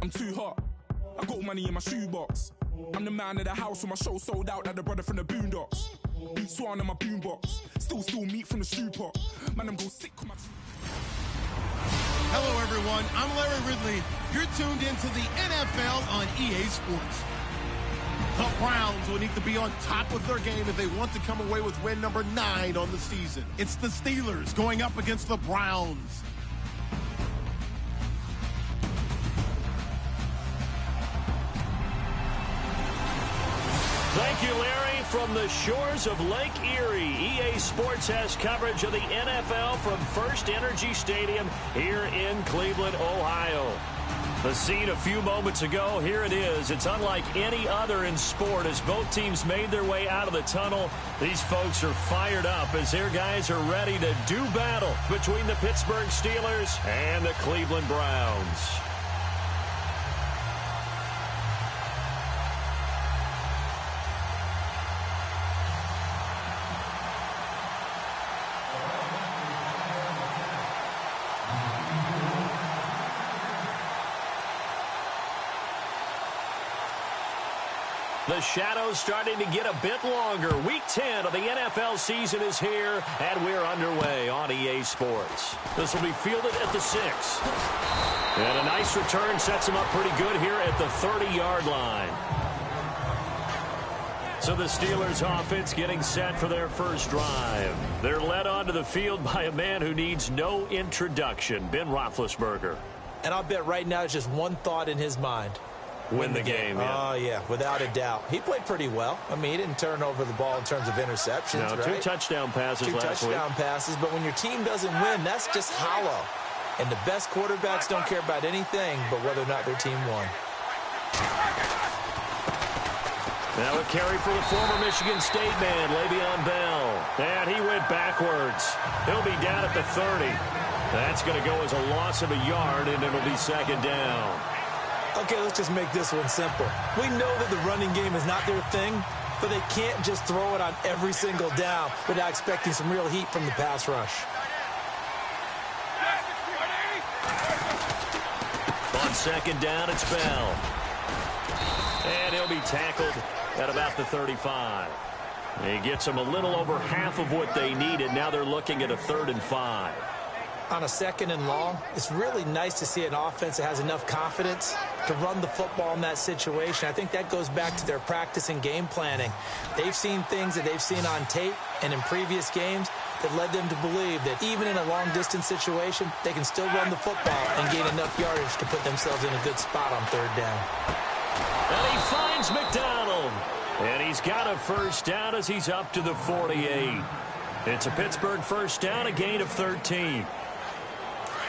I'm too hot. I got money in my shoebox. I'm the man of the house when my show sold out like the brother from the Boondocks. Beat Swan in my boombox. Still meat from the stew pot. Man, I'm go sick with my... Hello, everyone. I'm Larry Ridley. You're tuned into the NFL on EA Sports. The Browns will need to be on top of their game if they want to come away with win number 9 on the season. It's the Steelers going up against the Browns. Thank you, Larry. From the shores of Lake Erie, EA Sports has coverage of the NFL from First Energy Stadium here in Cleveland, Ohio. The scene a few moments ago, here it is. It's unlike any other in sport as both teams made their way out of the tunnel. These folks are fired up as their guys are ready to do battle between the Pittsburgh Steelers and the Cleveland Browns. The shadow's starting to get a bit longer. Week 10 of the NFL season is here, and we're underway on EA Sports. This will be fielded at the 6. And a nice return sets him up pretty good here at the 30-yard line. So the Steelers offense getting set for their first drive. They're led onto the field by a man who needs no introduction, Ben Roethlisberger. And I'll bet right now it's just one thought in his mind. Win the game, yeah. Oh, yeah, without a doubt. He played pretty well. I mean, he didn't turn over the ball in terms of interceptions, no, right? 2 touchdown passes last week. 2 touchdown passes, but when your team doesn't win, that's just hollow. And the best quarterbacks don't care about anything but whether or not their team won. Now a carry for the former Michigan State man, Le'Veon Bell. And he went backwards. He'll be down at the 30. That's going to go as a loss of a yard, and it'll be second down. Okay, let's just make this one simple. We know that the running game is not their thing, but they can't just throw it on every single down without expecting some real heat from the pass rush. On second down, it's Bell. And he'll be tackled at about the 35. He gets them a little over half of what they needed. Now they're looking at a 3rd and 5. On a 2nd and long, it's really nice to see an offense that has enough confidence to run the football in that situation. I think that goes back to their practice and game planning. They've seen things that they've seen on tape and in previous games that led them to believe that even in a long-distance situation, they can still run the football and gain enough yardage to put themselves in a good spot on 3rd down. And he finds McDonald. And he's got a first down as he's up to the 48. It's a Pittsburgh first down, a gain of 13.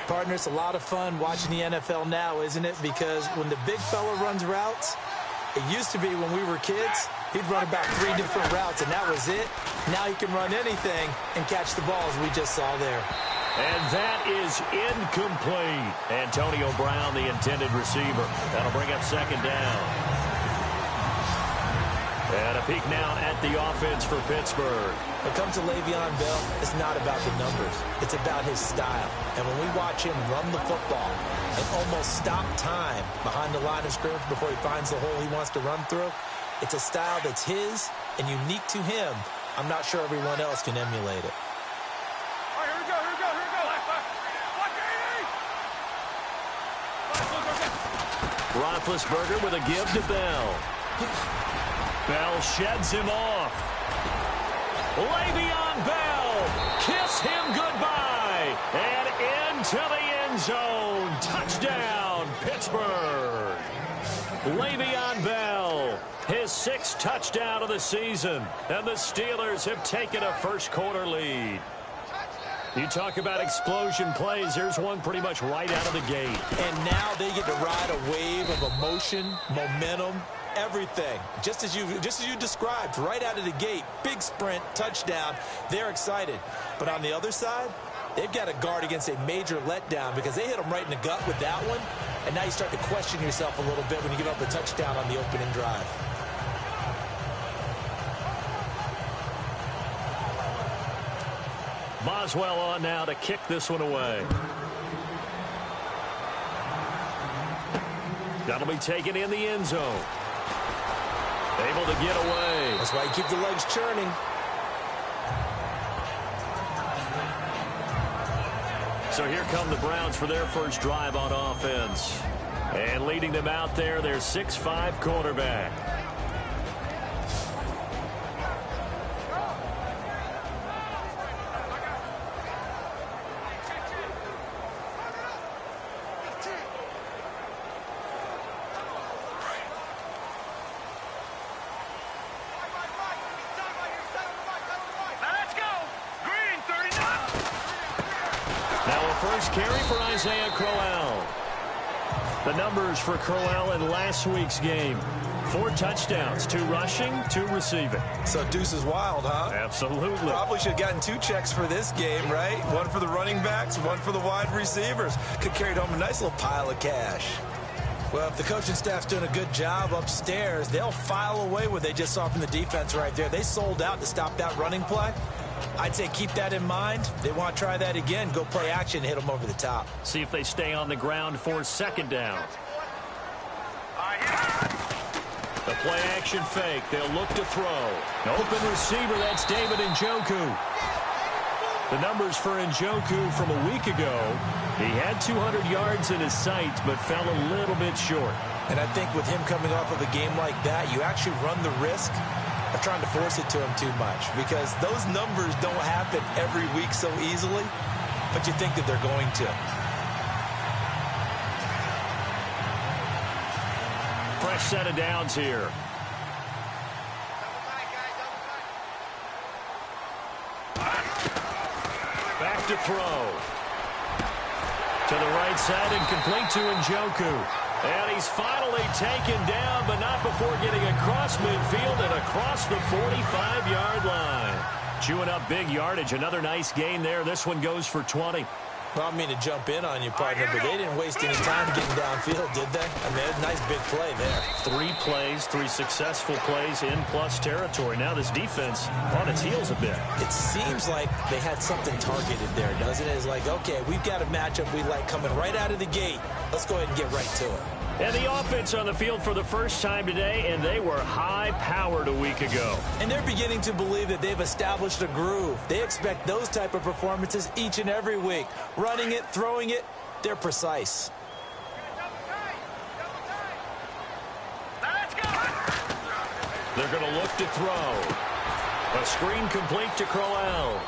Partner, it's a lot of fun watching the NFL now, isn't it? Because when the big fella runs routes, it used to be when we were kids, he'd run about 3 different routes, and that was it. Now he can run anything and catch the ball, as we just saw there. And that is incomplete. Antonio Brown, the intended receiver. That'll bring up second down. And a peek now at the offense for Pittsburgh. When it comes to Le'Veon Bell, it's not about the numbers. It's about his style. And when we watch him run the football and almost stop time behind the line of scrimmage before he finds the hole he wants to run through, it's a style that's his and unique to him. I'm not sure everyone else can emulate it. All right, here we go. Roethlisberger with a give to Bell. Bell sheds him off. Le'Veon Bell, kiss him goodbye. And into the end zone. Touchdown, Pittsburgh. Le'Veon Bell, his 6th touchdown of the season. And the Steelers have taken a first-quarter lead. You talk about explosion plays. There's one pretty much right out of the gate. And now they get to ride a wave of emotion, momentum, everything. Just as you described, right out of the gate, big sprint, touchdown. They're excited. But on the other side, they've got to guard against a major letdown because they hit them right in the gut with that one. And now you start to question yourself a little bit when you give up a touchdown on the opening drive. Boswell on now to kick this one away. That'll be taken in the end zone. Able to get away. That's why you keep the legs churning. So here come the Browns for their first drive on offense. And leading them out there, their 6'5" quarterback. First carry for Isaiah Crowell. The numbers for Crowell in last week's game. 4 touchdowns, 2 rushing, 2 receiving. So deuce is wild, huh? Absolutely. Probably should have gotten 2 checks for this game, right? 1 for the running backs, 1 for the wide receivers. Could carry home a nice little pile of cash. Well, if the coaching staff's doing a good job upstairs, they'll file away what they just saw from the defense right there. They sold out to stop that running play. I'd say keep that in mind. They want to try that again. Go play action, hit them over the top. See if they stay on the ground for second down. The play action fake. They'll look to throw. Open receiver, that's David Njoku. The numbers for Njoku from a week ago. He had 200 yards in his sights, but fell a little bit short. And I think with him coming off of a game like that, you actually run the risk of trying to force it to him too much, because those numbers don't happen every week so easily, but you think that they're going to. Fresh set of downs here. Back to throw. To the right side and complete to Njoku. And he's finally taken down, but not before getting across midfield and across the 45-yard line. Chewing up big yardage. Another nice gain there. This one goes for 20. Well, I mean to jump in on you, partner, but they didn't waste any time getting downfield, did they? I mean, a nice big play there. 3 plays, 3 successful plays in plus territory. Now this defense on its heels a bit. It seems like they had something targeted there, doesn't it? It's like, okay, we've got a matchup we like coming right out of the gate. Let's go ahead and get right to it. And the offense on the field for the first time today, and they were high-powered a week ago. And they're beginning to believe that they've established a groove. They expect those type of performances each and every week. Running it, throwing it, they're precise. They're going to look to throw. A screen complete to Crowell.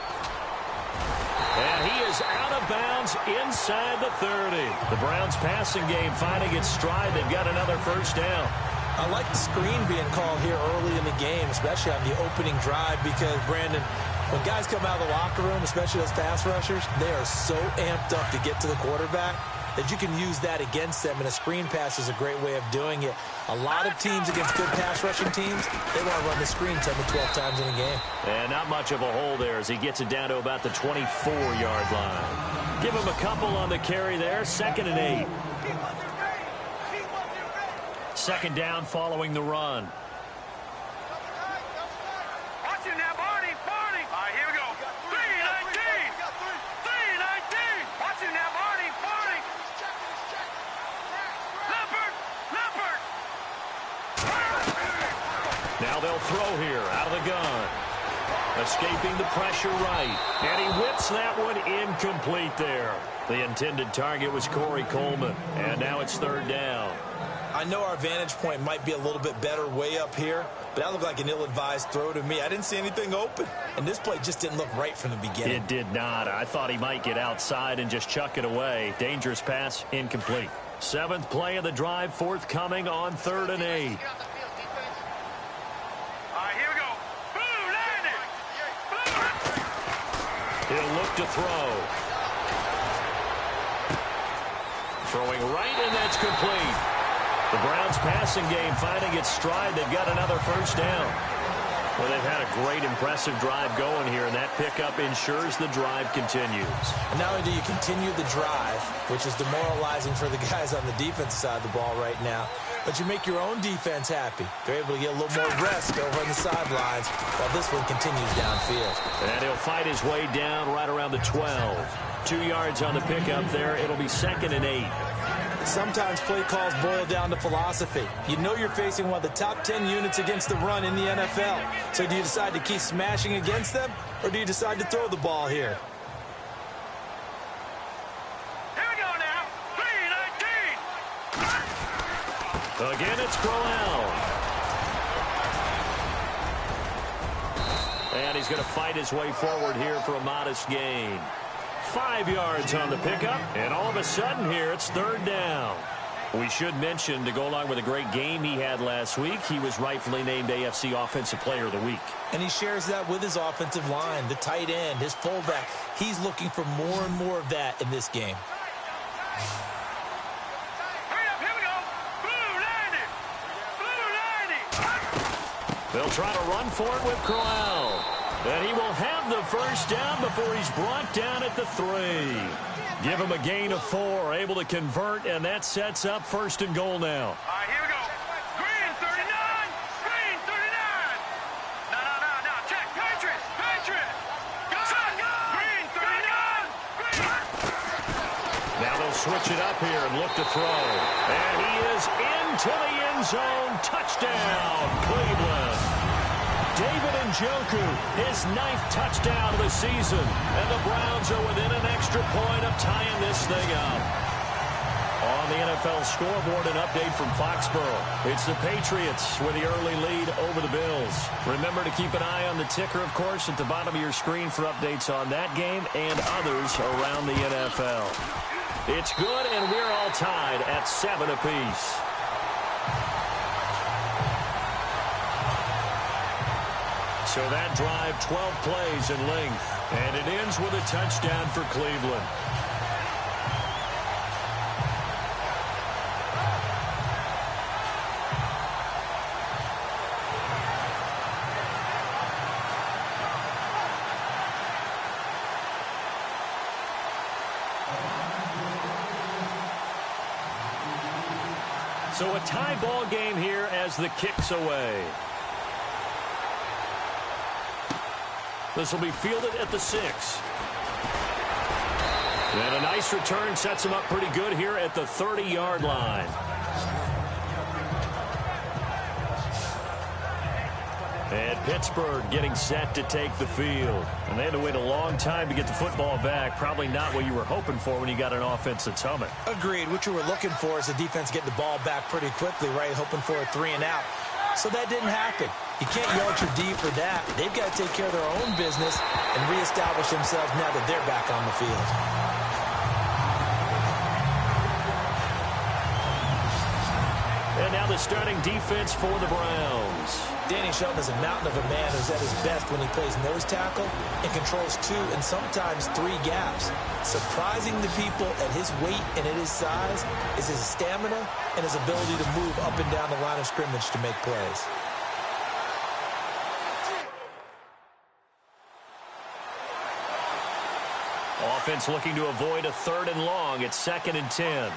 And he is out of bounds inside the 30. The Browns passing game finding its stride. They've got another first down. I like the screen being called here early in the game, especially on the opening drive, because, Brandon, when guys come out of the locker room, especially those pass rushers, they are so amped up to get to the quarterback that you can use that against them, and a screen pass is a great way of doing it. A lot of teams against good pass rushing teams, they want to run the screen 10 to 12 times in a game. And not much of a hole there as he gets it down to about the 24-yard line. Give him a couple on the carry there. 2nd and 8. Second down following the run. Watch him now, Barney. All right, here we go. 319. 319. Watch him now, Barney. Leopard. Now they'll throw here out of the gun. Escaping the pressure right. And he whips that one incomplete there. The intended target was Corey Coleman. And now it's 3rd down. I know our vantage point might be a little bit better way up here, but that looked like an ill-advised throw to me. I didn't see anything open, and this play just didn't look right from the beginning. It did not. I thought he might get outside and just chuck it away. Dangerous pass, incomplete. 7th play of the drive, forthcoming on 3rd and 8. All right, here we go. Blue landing. He'll look to throw. Throwing right, and that's complete. The Browns passing game finding its stride. They've got another first down. Well, they've had a great, impressive drive going here, and that pickup ensures the drive continues. And not only do you continue the drive, which is demoralizing for the guys on the defensive side of the ball right now, but you make your own defense happy. They're able to get a little more rest over on the sidelines while this one continues downfield. And he'll fight his way down right around the 12. 2 yards on the pickup there. It'll be 2nd and 8. Sometimes play calls boil down to philosophy. You know you're facing one of the top 10 units against the run in the NFL. So do you decide to keep smashing against them, or do you decide to throw the ball here? Here we go now. 3-19. Again, it's Crowell. And he's going to fight his way forward here for a modest gain. 5 yards on the pickup, and all of a sudden here, it's third down. We should mention, to go along with a great game he had last week, he was rightfully named AFC Offensive Player of the Week. And he shares that with his offensive line, the tight end, his fullback. He's looking for more and more of that in this game. Hurry up, here we go. Blue 90. Blue 90. They'll try to run for it with Crowell. And he will have the first down before he's brought down at the 3. Give him a gain of 4, able to convert, and that sets up first and goal now. All right, here we go. Green 39. Green 39. No. Check. Patriots. Go. Green 39. Green. Now they'll switch it up here and look to throw. And he is into the end zone. Touchdown, Cleveland. David Njoku, his 9th touchdown of the season. And the Browns are within an extra point of tying this thing up. On the NFL scoreboard, an update from Foxborough. It's the Patriots with the early lead over the Bills. Remember to keep an eye on the ticker, of course, at the bottom of your screen for updates on that game and others around the NFL. It's good, and we're all tied at 7 apiece. So that drive, 12 plays in length, and it ends with a touchdown for Cleveland. So a tie ball game here as the kick's away. This will be fielded at the 6. And a nice return sets him up pretty good here at the 30-yard line. And Pittsburgh getting set to take the field. And they had to wait a long time to get the football back. Probably not what you were hoping for when you got an offense that's humming. Agreed. What you were looking for is the defense getting the ball back pretty quickly, right? Hoping for a 3 and out. So that didn't happen. You can't yard your D for that. They've got to take care of their own business and reestablish themselves now that they're back on the field. And now the starting defense for the Browns. Danny Shelton is a mountain of a man who's at his best when he plays nose tackle and controls 2 and sometimes 3 gaps. Surprising the people at his weight and at his size is his stamina and his ability to move up and down the line of scrimmage to make plays. Offense looking to avoid a 3rd and long. It's 2nd and 10.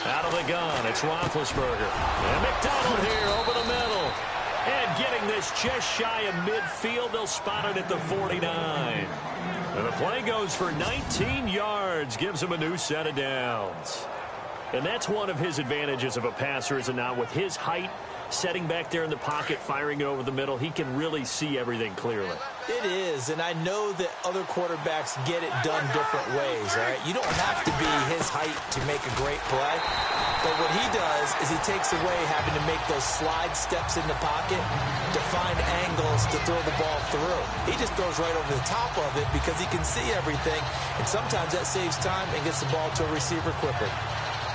Out of the gun, it's Roethlisberger. And McDonald here over the middle. And getting this just shy of midfield. They'll spot it at the 49. And the play goes for 19 yards. Gives him a new set of downs. And that's one of his advantages of a passer, is it not? With his height, setting back there in the pocket, firing it over the middle, he can really see everything clearly. It is, and I know that other quarterbacks get it done different ways, all right? You don't have to be his height to make a great play, but what he does is he takes away having to make those slide steps in the pocket to find angles to throw the ball through. He just throws right over the top of it because he can see everything, and sometimes that saves time and gets the ball to a receiver quicker.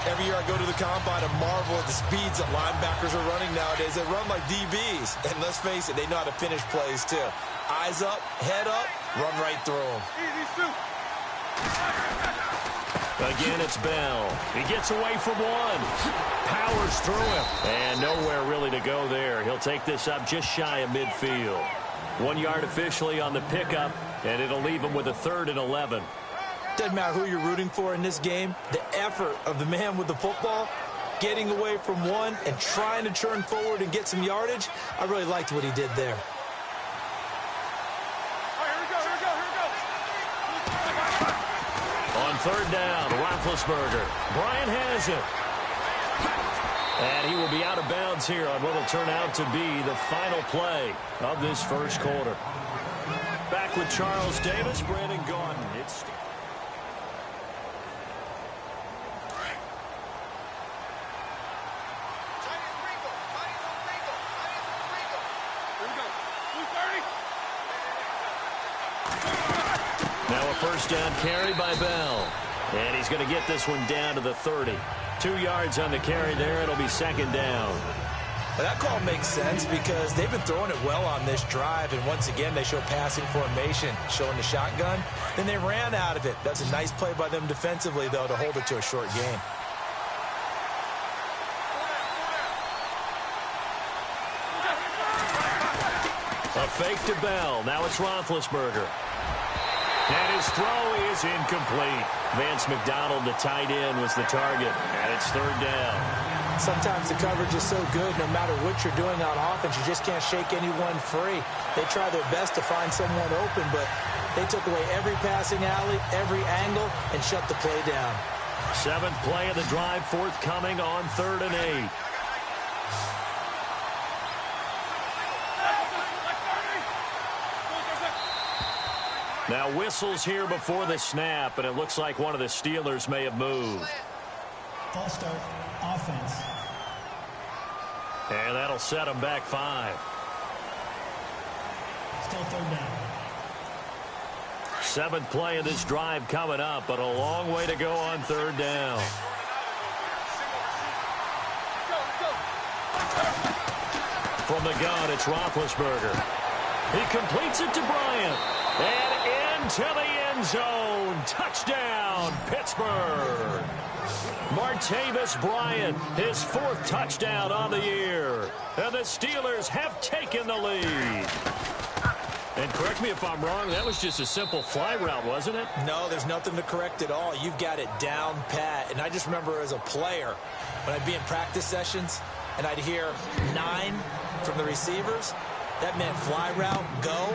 Every year I go to the combine and marvel at the speeds that linebackers are running nowadays. They run like DBs. And let's face it, they know how to finish plays too. Eyes up, head up, run right through them. Again, it's Bell. He gets away from one. Powers through him. And nowhere really to go there. He'll take this up just shy of midfield. 1 yard officially on the pickup, and it'll leave him with a 3rd and 11. Doesn't matter who you're rooting for in this game. The effort of the man with the football, getting away from one and trying to turn forward and get some yardage, I really liked what he did there. On third down, Roethlisberger. Bryant has it. And he will be out of bounds here on what will turn out to be the final play of this first quarter. Back with Charles Davis, Brandon Gaudin. It's... Now a first down carry by Bell. And he's going to get this one down to the 30. 2 yards on the carry there. It'll be second down. Well, that call makes sense because they've been throwing it well on this drive. And once again, they show passing formation, showing the shotgun. Then they ran out of it. That's a nice play by them defensively, though, to hold it to a short gain. A fake to Bell. Now it's Roethlisberger. And his throw is incomplete. Vance McDonald, the tight end, was the target. And it's third down. Sometimes the coverage is so good, no matter what you're doing on offense, you just can't shake anyone free. They try their best to find someone open, but they took away every passing alley, every angle, and shut the play down. 7th play of the drive, forthcoming on 3rd and 8. Now whistles here before the snap, and it looks like one of the Steelers may have moved. False start, offense. And that'll set them back 5. Still third down. 7th play of this drive coming up, but a long way to go on 3rd down. From the gun, it's Roethlisberger. He completes it to Bryant. And into the end zone. Touchdown, Pittsburgh. Martavis Bryant, his 4th touchdown on the year. And the Steelers have taken the lead. And correct me if I'm wrong, that was just a simple fly route, wasn't it? No, there's nothing to correct at all. You've got it down pat. And I just remember as a player, when I'd be in practice sessions, and I'd hear 9 from the receivers, that meant fly route, go,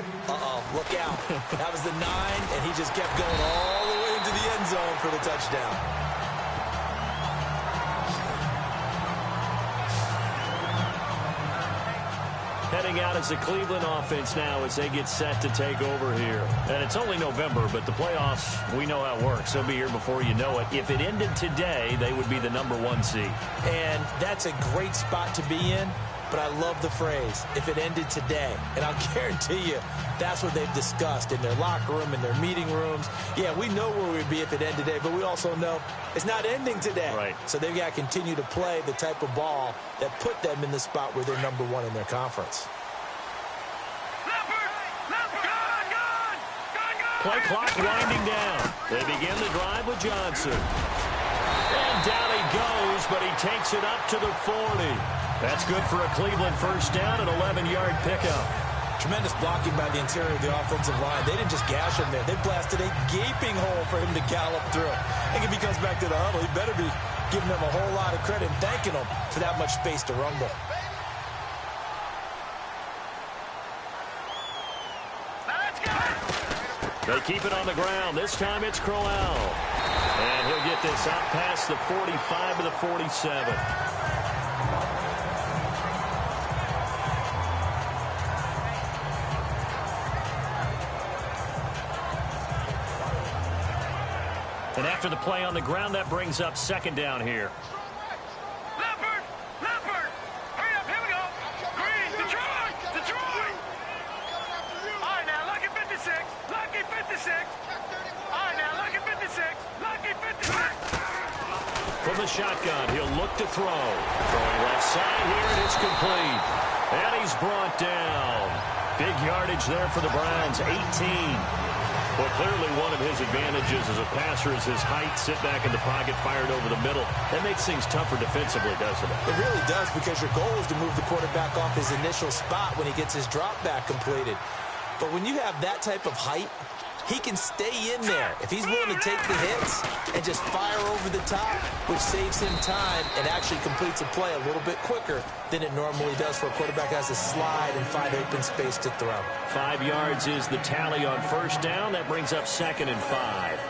look out. That was the 9, and he just kept going all the way into the end zone for the touchdown. Heading out as the Cleveland offense now as they get set to take over here. And it's only November, but the playoffs, we know how it works. They'll be here before you know it. If it ended today, they would be the #1 seed. And that's a great spot to be in. But I love the phrase, if it ended today. And I'll guarantee you, that's what they've discussed in their locker room, in their meeting rooms. Yeah, we know where we'd be if it ended today, but we also know it's not ending today. Right. So they've got to continue to play the type of ball that put them in the spot where they're #1 in their conference. Play clock winding down. They begin the drive with Johnson. And down he goes, but he takes it up to the 40. That's good for a Cleveland first down, an 11-yard pickup. Tremendous blocking by the interior of the offensive line. They didn't just gash him there. They blasted a gaping hole for him to gallop through. I think if he comes back to the huddle, he better be giving them a whole lot of credit and thanking them for that much space to rumble. They keep it on the ground. This time it's Crowell. And he'll get this out past the 45 to the 47. And after the play on the ground, that brings up second down here. Leopard! Leopard! Hurry up, here we go! Green, Detroit! Detroit! All right, now, Lucky 56! Lucky 56! All right, now, Lucky 56! Lucky 56! From the shotgun, he'll look to throw. Throwing left side here, and it's complete. And he's brought down. Big yardage there for the Browns, 18. Well, clearly one of his advantages as a passer is his height, sit back in the pocket, fired over the middle. That makes things tougher defensively, doesn't it? It really does, because your goal is to move the quarterback off his initial spot when he gets his drop back completed. But when you have that type of height, he can stay in there if he's willing to take the hits and just fire over the top, which saves him time and actually completes a play a little bit quicker than it normally does for a quarterback who has to slide and find open space to throw. 5 yards is the tally on first down. That brings up 2nd and 5.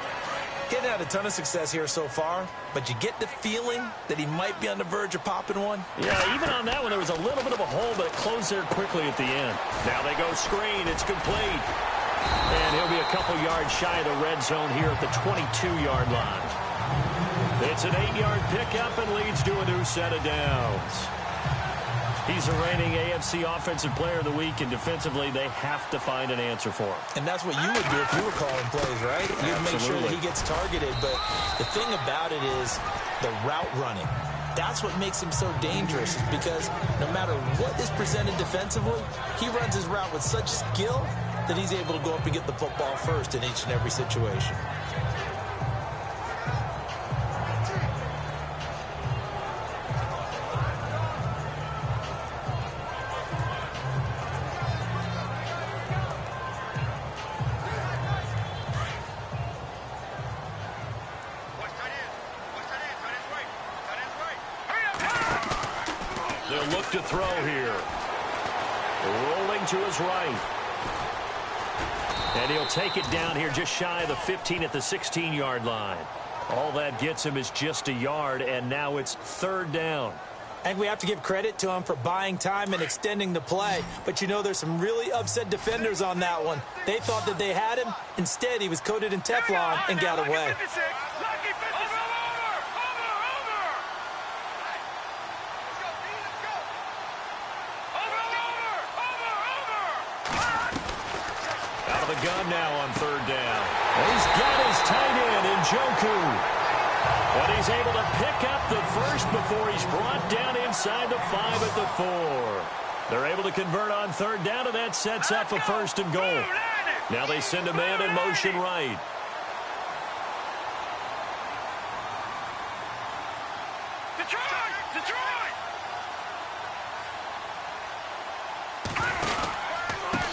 He hadn't had a ton of success here so far, but you get the feeling that he might be on the verge of popping one. Yeah, even on that one, there was a little bit of a hole, but it closed there quickly at the end. Now they go screen. It's complete. And he'll be a couple yards shy of the red zone here at the 22-yard line. It's an 8-yard pickup and leads to a new set of downs. He's a reigning AFC Offensive Player of the Week, and defensively, they have to find an answer for him. And that's what you would do if you were calling plays, right? You'd make sure that he gets targeted. But the thing about it is the route running. That's what makes him so dangerous, is because no matter what is presented defensively, he runs his route with such skill that he's able to go up and get the football first in each and every situation. They'll look to throw here. Rolling to his right. And he'll take it down here just shy of the 15 at the 16-yard line. All that gets him is just a yard, and now it's third down. I think we have to give credit to him for buying time and extending the play. But, you know, there's some really upset defenders on that one. They thought that they had him. Instead, he was coated in Teflon and got away. Out of the gun now on third down. He's got his tight end in Njoku. But he's able to pick up the first before he's brought down inside the 5 at the 4. They're able to convert on third down, and that sets up a first and goal. Now they send a man in motion right.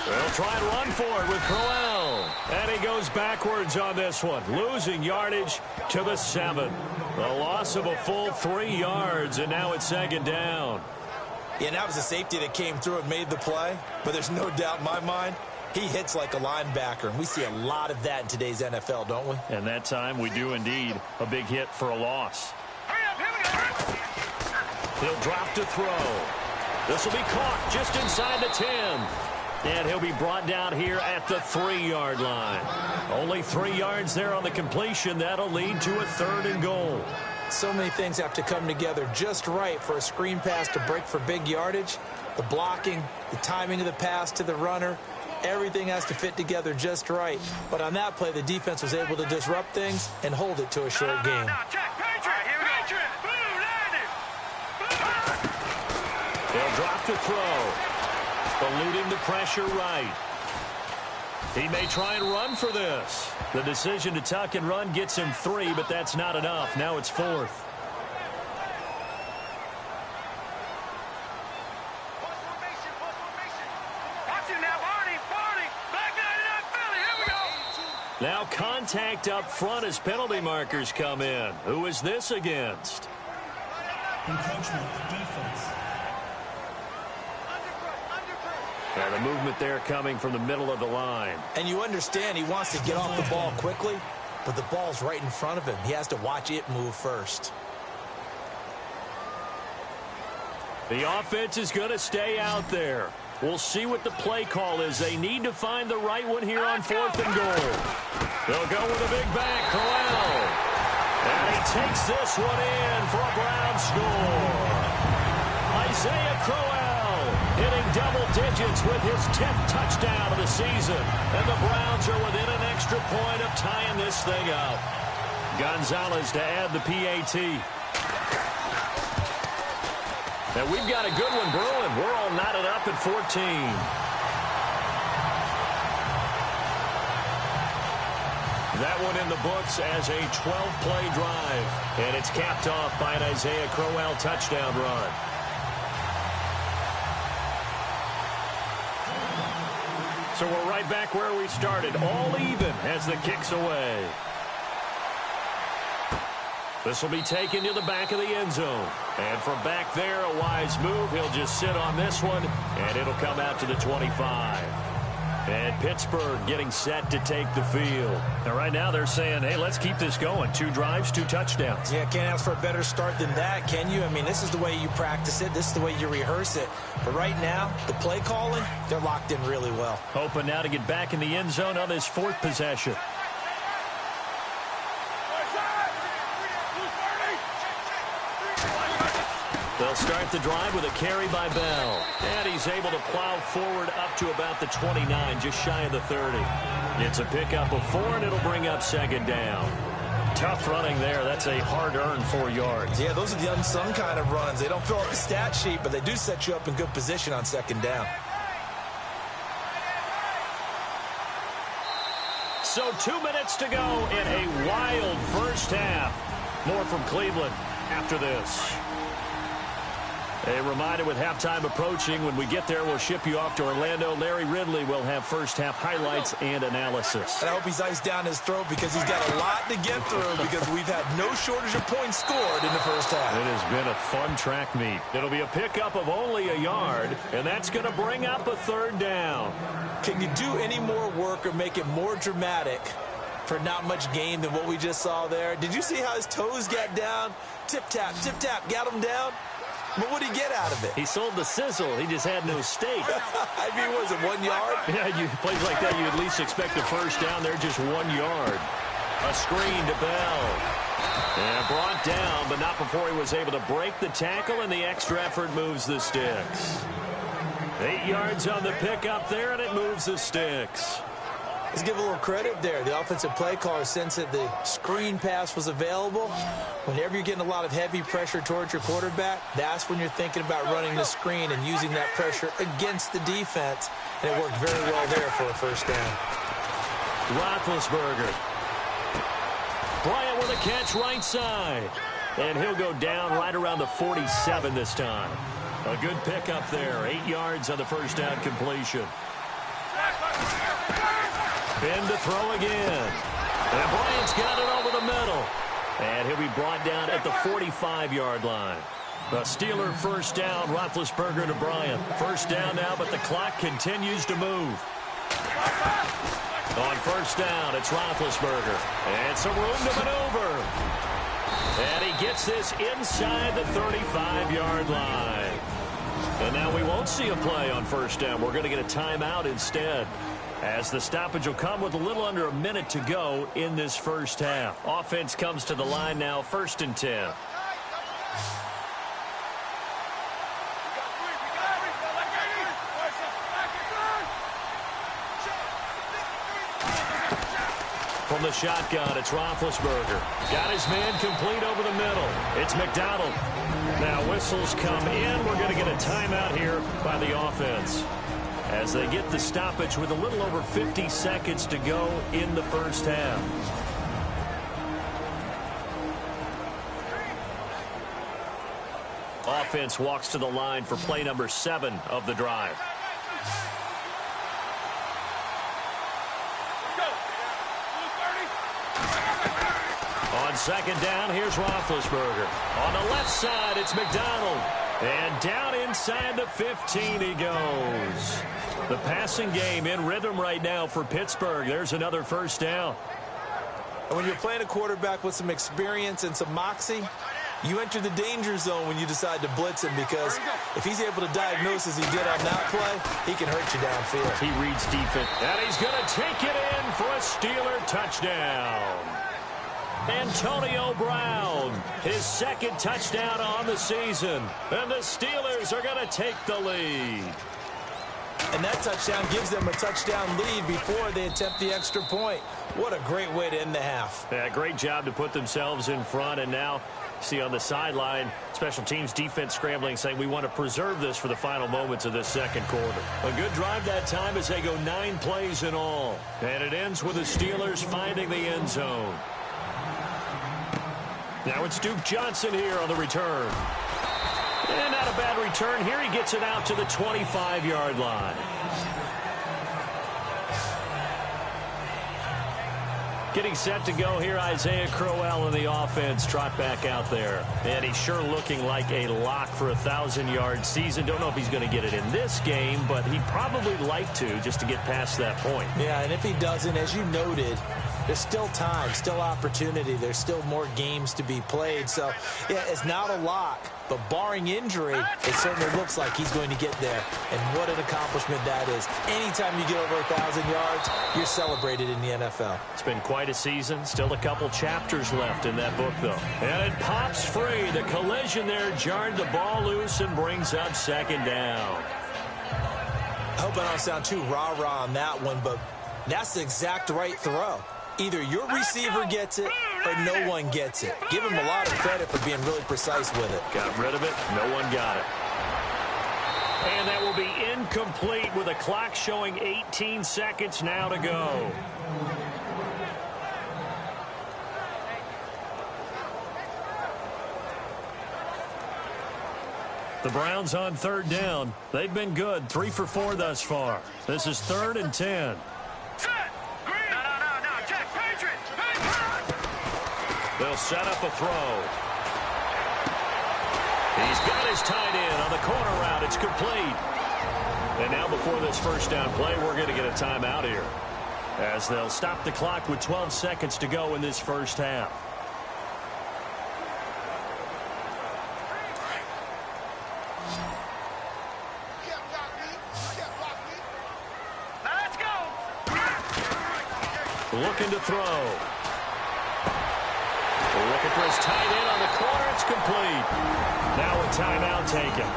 They'll try and run for it with Crowell. And he goes backwards on this one, losing yardage to the 7. A loss of a full 3 yards, and now it's second down. Yeah, and that was a safety that came through and made the play. But there's no doubt in my mind, he hits like a linebacker. And we see a lot of that in today's NFL, don't we? And that time we do indeed. A big hit for a loss. He'll drop to throw. This will be caught just inside the 10. And he'll be brought down here at the 3-yard line. Only 3 yards there on the completion. That'll lead to a third and goal. So many things have to come together just right for a screen pass to break for big yardage. The blocking, the timing of the pass to the runner, everything has to fit together just right. But on that play, the defense was able to disrupt things and hold it to a short game. They'll drop to throw. Eluding the pressure right. He may try and run for this. The decision to tuck and run gets him 3, but that's not enough. Now it's 4th. Now contact up front as penalty markers come in. Who is this against? Encroachment, defense. And the movement there coming from the middle of the line. And you understand he wants to get off the ball quickly, but the ball's right in front of him. He has to watch it move first. The offense is going to stay out there. We'll see what the play call is. They need to find the right one here on 4th and goal. They'll go with a big back, Crowell. And he takes this one in for a Brown score. Isaiah Crowell hitting double digits with his 10th touchdown of the season. And the Browns are within an extra point of tying this thing up. Gonzalez to add the PAT. And we've got a good one brewing. We're all knotted up at 14. That one in the books as a 12-play drive. And it's capped off by an Isaiah Crowell touchdown run. So we're right back where we started, all even as the kick's away. This will be taken to the back of the end zone. And from back there, a wise move. He'll just sit on this one, and it'll come out to the 25. And Pittsburgh getting set to take the field. And right now they're saying, hey, let's keep this going. 2 drives, 2 touchdowns. Yeah, can't ask for a better start than that, can you? I mean, this is the way you practice it. This is the way you rehearse it. But right now, the play calling, they're locked in really well. Hoping now to get back in the end zone on this 4th possession. They'll start the drive with a carry by Bell. And he's able to plow forward up to about the 29, just shy of the 30. It's a pickup of 4, and it'll bring up 2nd down. Tough running there. That's a hard-earned 4 yards. Yeah, those are the unsung kind of runs. They don't fill up the stat sheet, but they do set you up in good position on 2nd down. So 2 minutes to go in a wild first half. More from Cleveland after this. A reminder, with halftime approaching, when we get there, we'll ship you off to Orlando. Larry Ridley will have first-half highlights and analysis. And I hope he's iced down his throat because he's got a lot to get through because we've had no shortage of points scored in the first half. It has been a fun track meet. It'll be a pickup of only a yard, and that's going to bring up a 3rd down. Can you do any more work or make it more dramatic for not much gain than what we just saw there? Did you see how his toes got down? Tip-tap, got him down. But what did he get out of it? He sold the sizzle. He just had no steak. I mean, was it 1 yard? Yeah, plays like that, you at least expect a first down there, just 1 yard. A screen to Bell. And brought down, but not before he was able to break the tackle, and the extra effort moves the sticks. 8 yards on the pickup there, and it moves the sticks. Let's give a little credit there. The offensive play caller, since that the screen pass was available, whenever you're getting a lot of heavy pressure towards your quarterback, that's when you're thinking about running the screen and using that pressure against the defense. And it worked very well there for a first down. Roethlisberger. Bryant with a catch right side. And he'll go down right around the 47 this time. A good pickup there. 8 yards on the first down completion. In to throw again. And Bryant's got it over the middle. And he'll be brought down at the 45-yard line. The Steeler first down, Roethlisberger to Bryant. First down now, but the clock continues to move. On first down, it's Roethlisberger. And some room to maneuver. And he gets this inside the 35-yard line. And now we won't see a play on first down. We're going to get a timeout instead, as the stoppage will come with a little under a minute to go in this first half. Offense comes to the line now, 1st and 10. From the shotgun, it's Roethlisberger. Got his man complete over the middle. It's McDonald. Now whistles come in. We're going to get a timeout here by the offense, as they get the stoppage with a little over 50 seconds to go in the first half. Offense walks to the line for play number 7 of the drive. On second down, here's Roethlisberger. On the left side, it's McDonald. And down inside the 15 he goes. The passing game in rhythm right now for Pittsburgh. There's another first down. And when you're playing a quarterback with some experience and some moxie, you enter the danger zone when you decide to blitz him, because if he's able to diagnose as he did on that play, he can hurt you downfield. He reads defense. And he's going to take it in for a Steeler touchdown. Antonio Brown, his 2nd touchdown on the season. And the Steelers are going to take the lead. And that touchdown gives them a touchdown lead before they attempt the extra point. What a great way to end the half. Yeah, great job to put themselves in front. And now, see on the sideline, special teams defense scrambling, saying we want to preserve this for the final moments of this second quarter. A good drive that time as they go 9 plays in all. And it ends with the Steelers finding the end zone. Now it's Duke Johnson here on the return. And not a bad return here. He gets it out to the 25-yard line. Getting set to go here, Isaiah Crowell in the offense. Trot back out there. And he's sure looking like a lock for a 1,000-yard season. Don't know if he's going to get it in this game, but he'd probably like to just to get past that point. Yeah, and if he doesn't, as you noted, there's still time, still opportunity. There's still more games to be played. So, yeah, it's not a lock. But barring injury, it certainly looks like he's going to get there. And what an accomplishment that is. Anytime you get over 1,000 yards, you're celebrated in the NFL. It's been quite a season. Still a couple chapters left in that book, though. And it pops free. The collision there jarred the ball loose and brings up second down. I hope I don't sound too rah-rah on that one, but that's the exact right throw. Either your receiver gets it or no one gets it. Give him a lot of credit for being really precise with it. Got rid of it. No one got it. And that will be incomplete with a clock showing 18 seconds now to go. The Browns on third down. They've been good. 3 for 4 thus far. This is 3rd and 10. They'll set up a throw. He's got his tight end on the corner route. It's complete. And now before this first down play, we're going to get a timeout here, as they'll stop the clock with 12 seconds to go in this first half. Looking to throw. Looking for his tight end on the corner. It's complete. Now a timeout taken.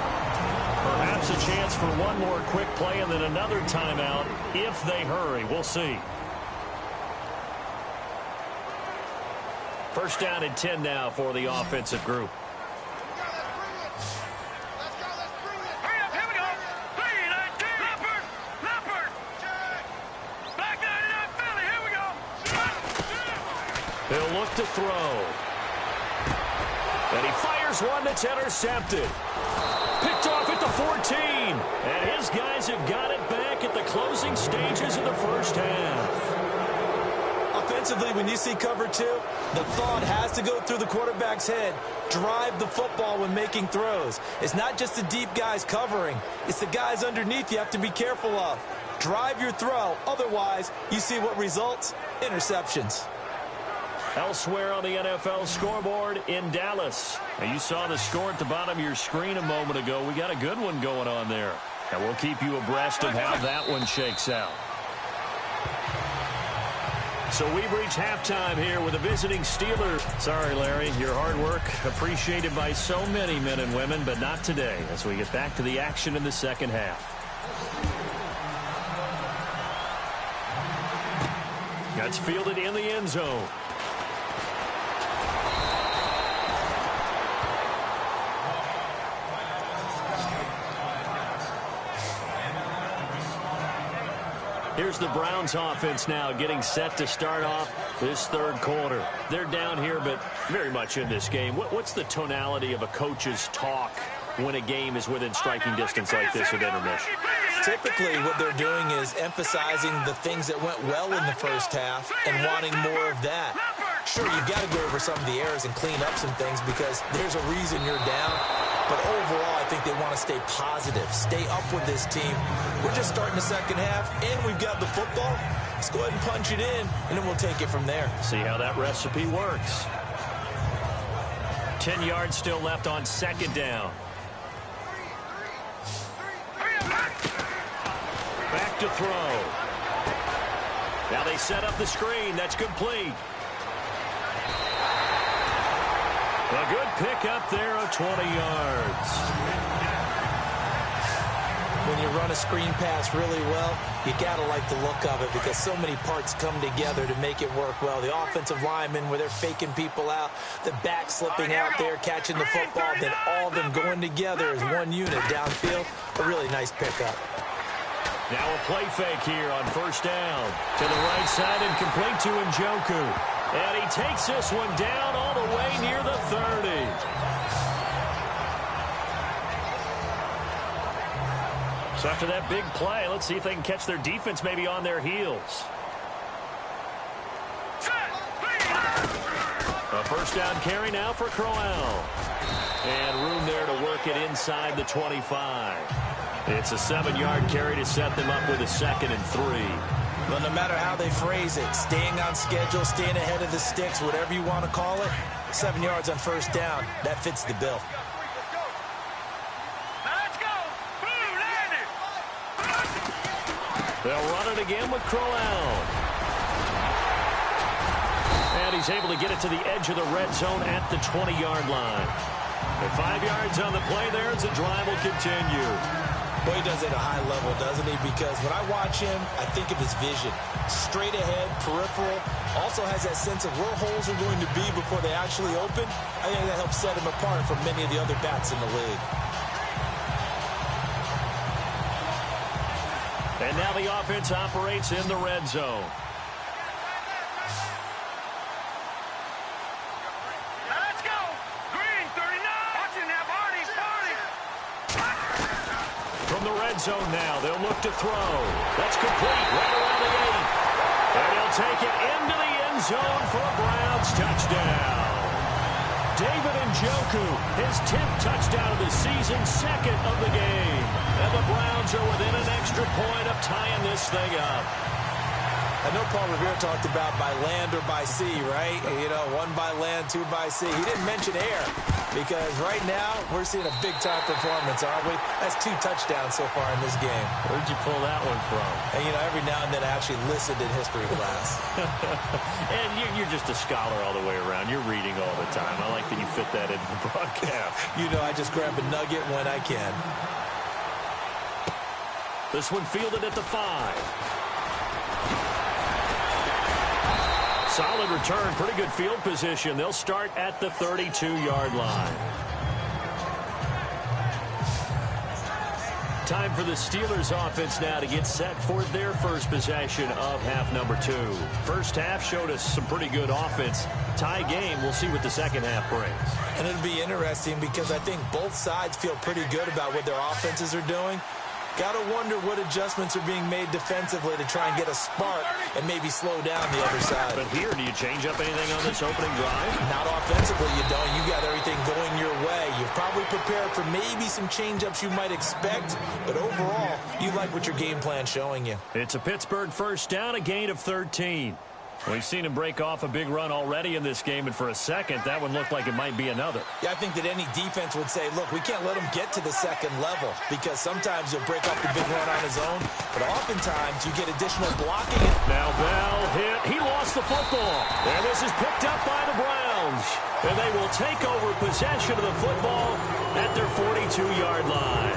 Perhaps a chance for one more quick play and then another timeout if they hurry. We'll see. First down and 10 now for the offensive group. He'll look to throw. And he fires one that's intercepted. Picked off at the 14. And his guys have got it back at the closing stages of the first half. Offensively, when you see cover 2, the thought has to go through the quarterback's head. Drive the football when making throws. It's not just the deep guys covering. It's the guys underneath you have to be careful of. Drive your throw. Otherwise, you see what results? Interceptions. Elsewhere on the NFL scoreboard in Dallas. Now, you saw the score at the bottom of your screen a moment ago. We got a good one going on there. And we'll keep you abreast of how that one shakes out. So we've reached halftime here with a visiting Steeler. Sorry, Larry, your hard work appreciated by so many men and women, but not today as we get back to the action in the second half. That's fielded in the end zone. Here's the Browns offense now getting set to start off this third quarter. They're down here, but very much in this game. What's the tonality of a coach's talk when a game is within striking distance like this at intermission? Typically, what they're doing is emphasizing the things that went well in the first half and wanting more of that. Sure, you've got to go over some of the errors and clean up some things because there's a reason you're down. But overall, I think they want to stay positive, stay up with this team. We're just starting the second half, and we've got the football. Let's go ahead and punch it in, and then we'll take it from there. See how that recipe works. 10 yards still left on second down. Back to throw. Now they set up the screen. That's complete. A good pickup there of 20 yards. When you run a screen pass really well, you got to like the look of it because so many parts come together to make it work well. The offensive linemen, where they're faking people out, the back slipping out there, catching the football, then all of them going together as one unit downfield. A really nice pickup. Now a play fake here on first down. To the right side and complete to Njoku. And he takes this one down all the way near the 30. So after that big play, let's see if they can catch their defense maybe on their heels. A first down carry now for Crowell. And room there to work it inside the 25. It's a 7-yard carry to set them up with a 2nd and 3. Well, no matter how they phrase it, staying on schedule, staying ahead of the sticks, whatever you want to call it, 7 yards on first down, that fits the bill. Let's go! Blue landed! They'll run it again with Crowell. And he's able to get it to the edge of the red zone at the 20-yard line. And 5 yards on the play there as the drive will continue. Well, he does it at a high level, doesn't he? Because when I watch him, I think of his vision. Straight ahead, peripheral. Also has that sense of where holes are going to be before they actually open. I think that helps set him apart from many of the other backs in the league. And now the offense operates in the red zone. Let's go! Green 39! Watching that party! From the red zone now, they'll look to throw. That's complete right around the 8. And he'll take it into the end zone for a Browns touchdown. David Njoku, his 10th touchdown of the season, 2nd of the game. And the Browns are within an extra point of tying this thing up. I know Paul Revere talked about by land or by sea, right? You know, 1 by land, 2 by sea. He didn't mention air because right now we're seeing a big-time performance, aren't we? That's 2 touchdowns so far in this game. Where'd you pull that one from? And, you know, every now and then I actually listened in history class. And you're just a scholar all the way around. You're reading all the time. I like that you fit that into the broadcast. You know, I just grab a nugget when I can. This one fielded at the 5. Solid return, pretty good field position. They'll start at the 32-yard line. Time for the Steelers offense now to get set for their first possession of half number 2. First half showed us some pretty good offense. Tie game, we'll see what the second half brings. And it'll be interesting because I think both sides feel pretty good about what their offenses are doing. Got to wonder what adjustments are being made defensively to try and get a spark and maybe slow down the other side. But here, do you change up anything on this opening drive? Not offensively, you don't. You got everything going your way. You've probably prepared for maybe some change-ups you might expect, but overall, you like what your game plan's showing you. It's a Pittsburgh first down, a gain of 13. We've seen him break off a big run already in this game, and for a second, that one looked like it might be another. Yeah, I think that any defense would say, look, we can't let him get to the second level because sometimes he'll break off the big run on his own, but oftentimes you get additional blocking. Now Bell hit. He lost the football. And this is picked up by the Browns. And they will take over possession of the football at their 42-yard line.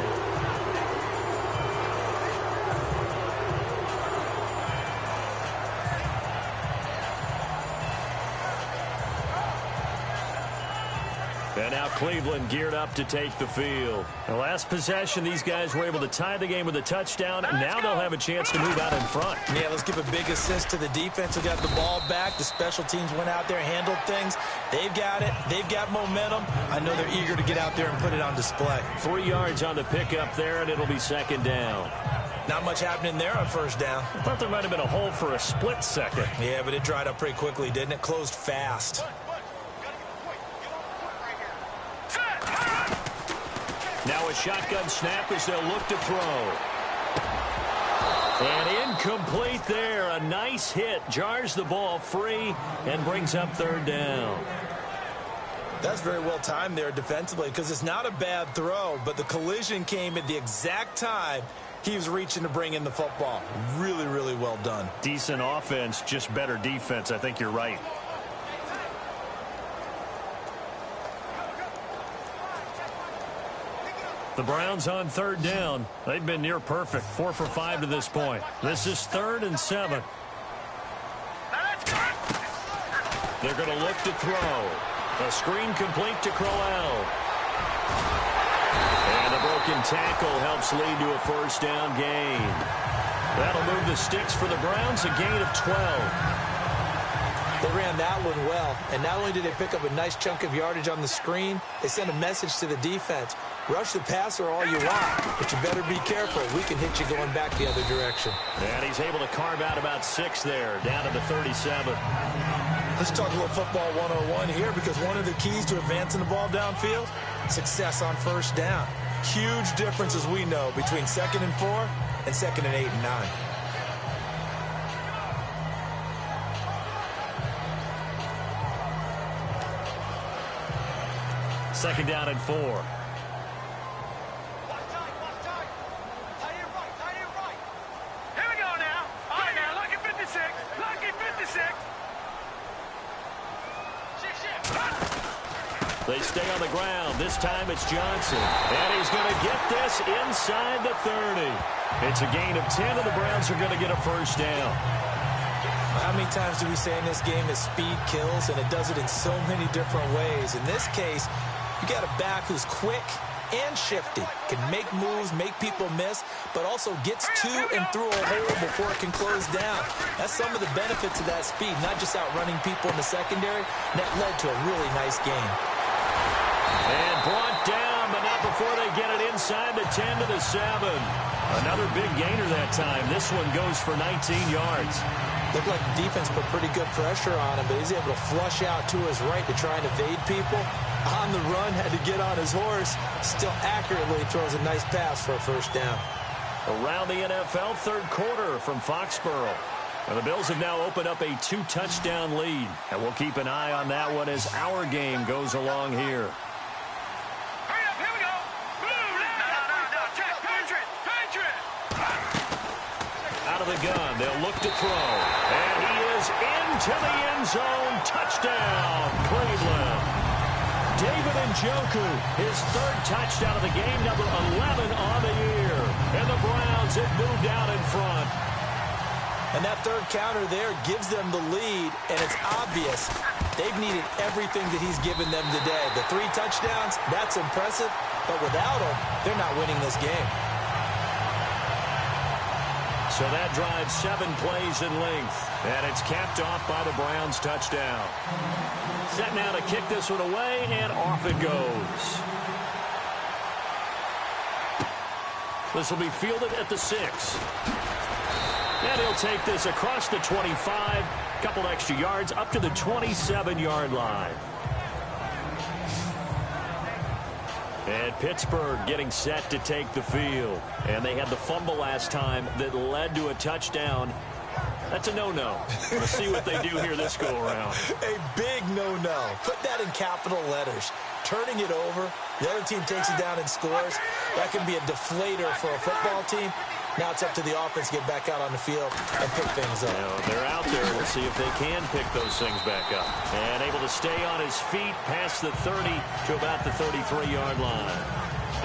And now Cleveland geared up to take the field. The last possession, these guys were able to tie the game with a touchdown, and now they'll have a chance to move out in front. Yeah, let's give a big assist to the defense who got the ball back. The special teams went out there, handled things. They've got it. They've got momentum. I know they're eager to get out there and put it on display. 3 yards on the pickup there, and it'll be second down. Not much happening there on first down. I thought there might have been a hole for a split second. Yeah, but it dried up pretty quickly, didn't it? Closed fast. Now a shotgun snap as they'll look to throw. And incomplete there. A nice hit. Jars the ball free and brings up third down. That's very well timed there defensively because it's not a bad throw, but the collision came at the exact time he was reaching to bring in the football. Really, really well done. Decent offense, just better defense. I think you're right. The Browns on third down. They've been near perfect. 4 for 5 to this point. This is 3rd and 7. They're going to look to throw. A screen complete to Crowell. And a broken tackle helps lead to a first down gain. That'll move the sticks for the Browns, a gain of 12. They ran that one well, and not only did they pick up a nice chunk of yardage on the screen, they sent a message to the defense. Rush the passer all you want, but you better be careful. We can hit you going back the other direction. And he's able to carve out about 6 there, down to the 37. Let's talk a little football 101 here, because one of the keys to advancing the ball downfield, success on first down. Huge difference, as we know, between 2nd and 4 and 2nd and 8 and 9. Second down and 4. They stay on the ground. This time it's Johnson. And he's going to get this inside the 30. It's a gain of 10, and the Browns are going to get a first down. How many times do we say in this game that speed kills, and it does it in so many different ways? In this case, you got a back who's quick and shifty, can make moves, make people miss, but also gets to and through a hole before it can close down. That's some of the benefits of that speed, not just outrunning people in the secondary. That led to a really nice game. And brought down, but not before they get it inside the 10 to the 7. Another big gainer that time. This one goes for 19 yards. Looked like the defense put pretty good pressure on him, but he's able to flush out to his right to try and evade people. On the run, had to get on his horse. Still accurately throws a nice pass for a first down. Around the NFL, third quarter from Foxborough. And the Bills have now opened up a 2-touchdown lead. And we'll keep an eye on that one as our game goes along here. Hurry up, here we go. No, check, Patriot. Out of the gun, they'll look to throw. And he is into the end zone. Touchdown, Cleveland. David Njoku, his third touchdown of the game, number 11 on the year. And the Browns have moved out in front. And that third counter there gives them the lead, and it's obvious they've needed everything that he's given them today. The 3 touchdowns, that's impressive, but without him, they're not winning this game. So that drives 7 plays in length, and it's capped off by the Browns touchdown. Set now to kick this one away, and off it goes. This will be fielded at the 6. And he'll take this across the 25, couple extra yards up to the 27-yard line. And Pittsburgh getting set to take the field. And they had the fumble last time that led to a touchdown. That's a no-no. We'll see what they do here this go-around. A big no-no. Put that in capital letters. Turning it over, the other team takes it down and scores. That can be a deflator for a football team. Now it's up to the offense to get back out on the field and pick things up. Now, they're out there. We'll see if they can pick those things back up. And able to stay on his feet past the 30 to about the 33-yard line.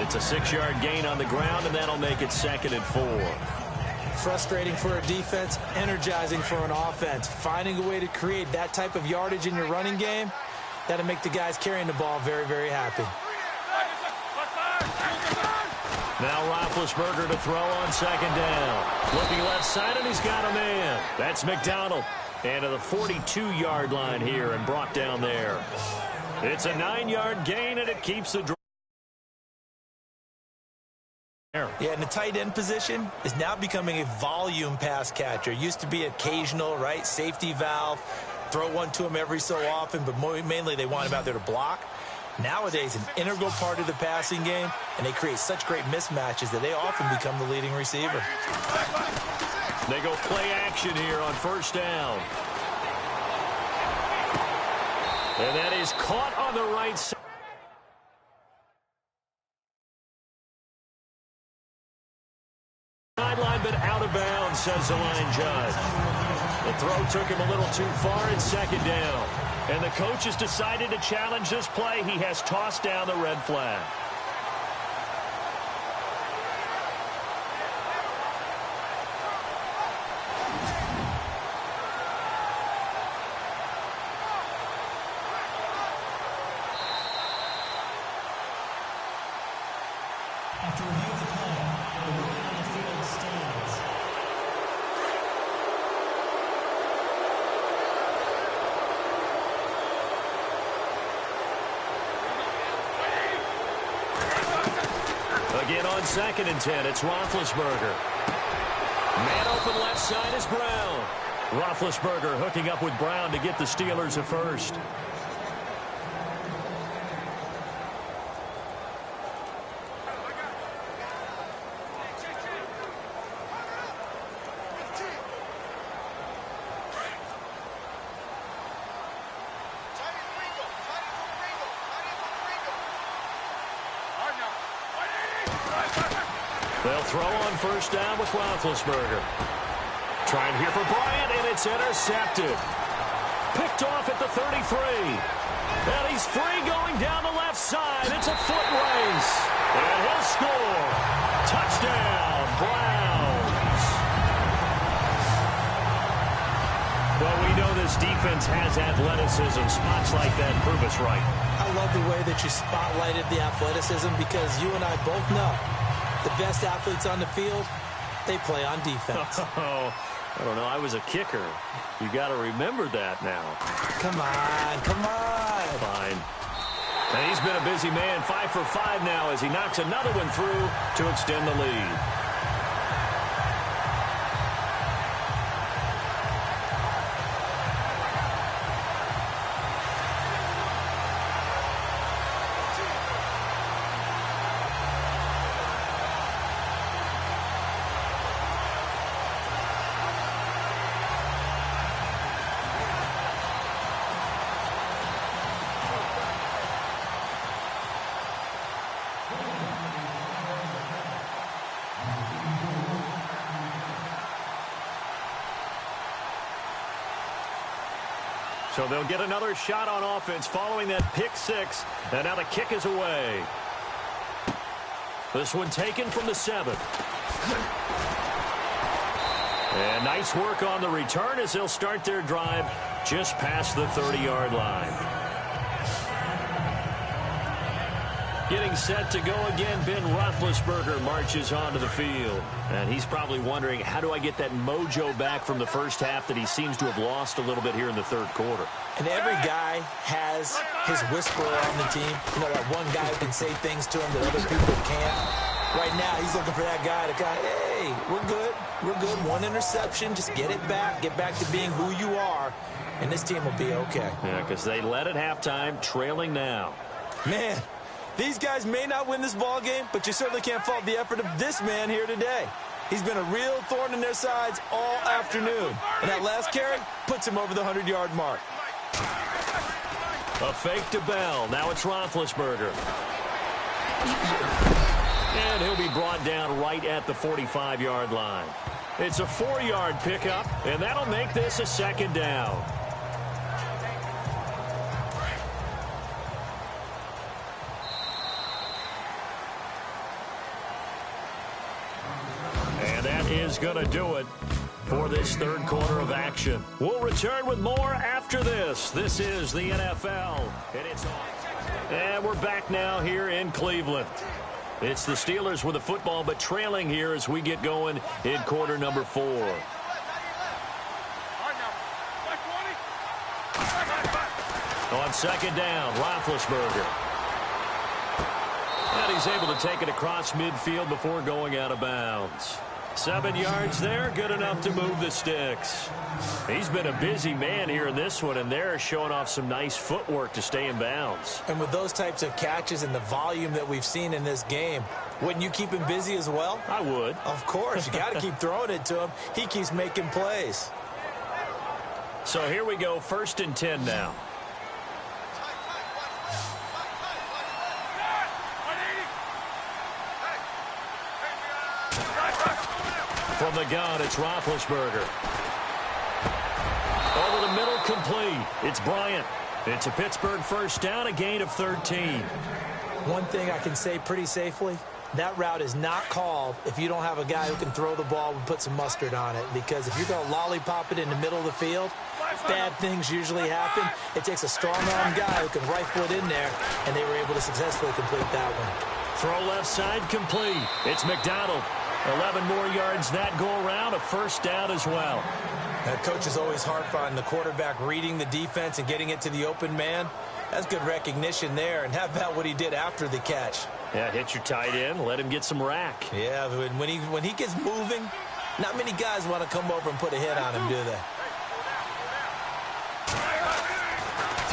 It's a 6-yard gain on the ground, and that'll make it 2nd and 4. Frustrating for a defense, energizing for an offense. Finding a way to create that type of yardage in your running game, that'll make the guys carrying the ball very, very happy. Now Roethlisberger to throw on 2nd down. Looking left side, and he's got a man. That's McDonald. And to the 42-yard line here and brought down there. It's a 9-yard gain, and it keeps the drive. Yeah, and the tight end position is now becoming a volume pass catcher. Used to be occasional, right? Safety valve. Throw one to him every so often, but mainly they want him out there to block. Nowadays, an integral part of the passing game, and they create such great mismatches that they often become the leading receiver. They go play action here on first down. And that is caught on the right side. Sideline, but out of bounds, says the line judge. The throw took him a little too far. It's 2nd down. And the coach has decided to challenge this play. He has tossed down the red flag. After review of the play, the ruling on the field stands. Again on 2nd and 10, it's Roethlisberger. Man open left side is Brown. Roethlisberger hooking up with Brown to get the Steelers a first. They'll throw on first down with Roethlisberger. Trying here for Bryant, and it's intercepted. Picked off at the 33. And he's free going down the left side. It's a foot race. And he'll score. Touchdown, Browns. Well, we know this defense has athleticism. Spots like that prove us right. I love the way that you spotlighted the athleticism because you and I both know the best athletes on the field, they play on defense. Oh, I don't know. I was a kicker. You got to remember that now. Come on, come on. Fine. And he's been a busy man, 5 for 5 now as he knocks another one through to extend the lead. So they'll get another shot on offense following that pick six. And now the kick is away. This one taken from the 7. And nice work on the return as they'll start their drive just past the 30-yard line. Getting set to go again, Ben Roethlisberger marches onto the field. And he's probably wondering, how do I get that mojo back from the first half that he seems to have lost a little bit here in the third quarter? And every guy has his whisperer on the team. You know, that one guy who can say things to him that other people can't. Right now, he's looking for that guy to kind of, hey, we're good. We're good. One interception. Just get it back. Get back to being who you are. And this team will be okay. Yeah, because they led at halftime, trailing now. Man, these guys may not win this ball game, but you certainly can't fault the effort of this man here today. He's been a real thorn in their sides all afternoon. And that last carry puts him over the 100-yard mark. A fake to Bell. Now it's Roethlisberger. And he'll be brought down right at the 45-yard line. It's a 4-yard pickup, and that'll make this a second down. And that is going to do it for this third quarter of action. We'll return with more after this. This is the NFL, and it's on. And we're back now here in Cleveland. It's the Steelers with the football, but trailing here as we get going in quarter number 4. On second down, Roethlisberger. And he's able to take it across midfield before going out of bounds. 7 yards there, good enough to move the sticks. He's been a busy man here in this one, and they're showing off some nice footwork to stay in bounds. And with those types of catches and the volume that we've seen in this game, wouldn't you keep him busy as well? I would. Of course. You got to keep throwing it to him. He keeps making plays. So here we go, 1st and 10 now. From the gun, it's Roethlisberger. Over the middle, complete. It's Bryant. It's a Pittsburgh first down, a gain of 13. One thing I can say pretty safely, that route is not called if you don't have a guy who can throw the ball and put some mustard on it. Because if you're going to lollipop it in the middle of the field, bad things usually happen. It takes a strong-arm guy who can rifle it in there, and they were able to successfully complete that one. Throw left side, complete. It's McDonald. 11 more yards that go around, a first down as well. That coach is always harp on the quarterback reading the defense and getting it to the open man. That's good recognition there. And how about what he did after the catch? Yeah, hit your tight end, let him get some rack. Yeah, when he gets moving, not many guys want to come over and put a hit on him, do they?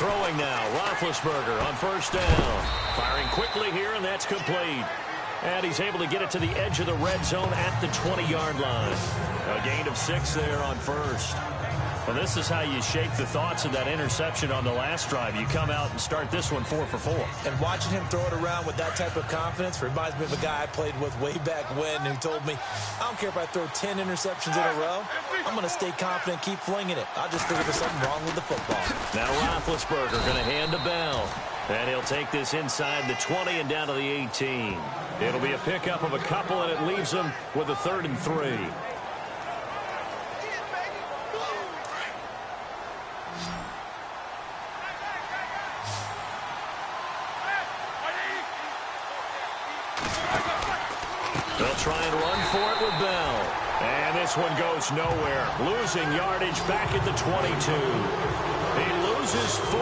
Throwing now, Roethlisberger on first down. Firing quickly here, and that's complete. And he's able to get it to the edge of the red zone at the 20-yard line. A gain of 6 there on first. Well, this is how you shake the thoughts of that interception on the last drive. You come out and start this one 4 for 4. And watching him throw it around with that type of confidence reminds me of a guy I played with way back when who told me, I don't care if I throw 10 interceptions in a row. I'm going to stay confident, keep flinging it. I'll just figure there's something wrong with the football. Now Roethlisberger going to hand to Bell. And he'll take this inside the 20 and down to the 18. It'll be a pickup of a couple, and it leaves him with a 3rd and 3. They'll try and run for it with Bell. And this one goes nowhere. Losing yardage back at the 22. He loses 4,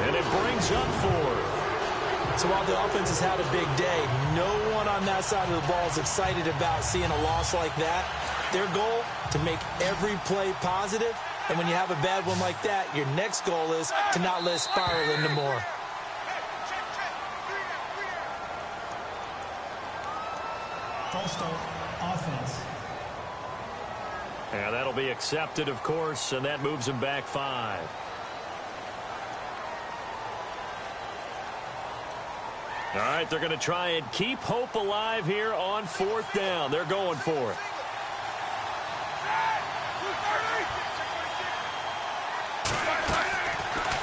and it brings up 4. So while the offense has had a big day, no one on that side of the ball is excited about seeing a loss like that. Their goal, to make every play positive. And when you have a bad one like that, your next goal is to not let it spiral into more. False start, offense. And that'll be accepted, of course, and that moves him back 5. All right, they're going to try and keep hope alive here on 4th down. They're going for it.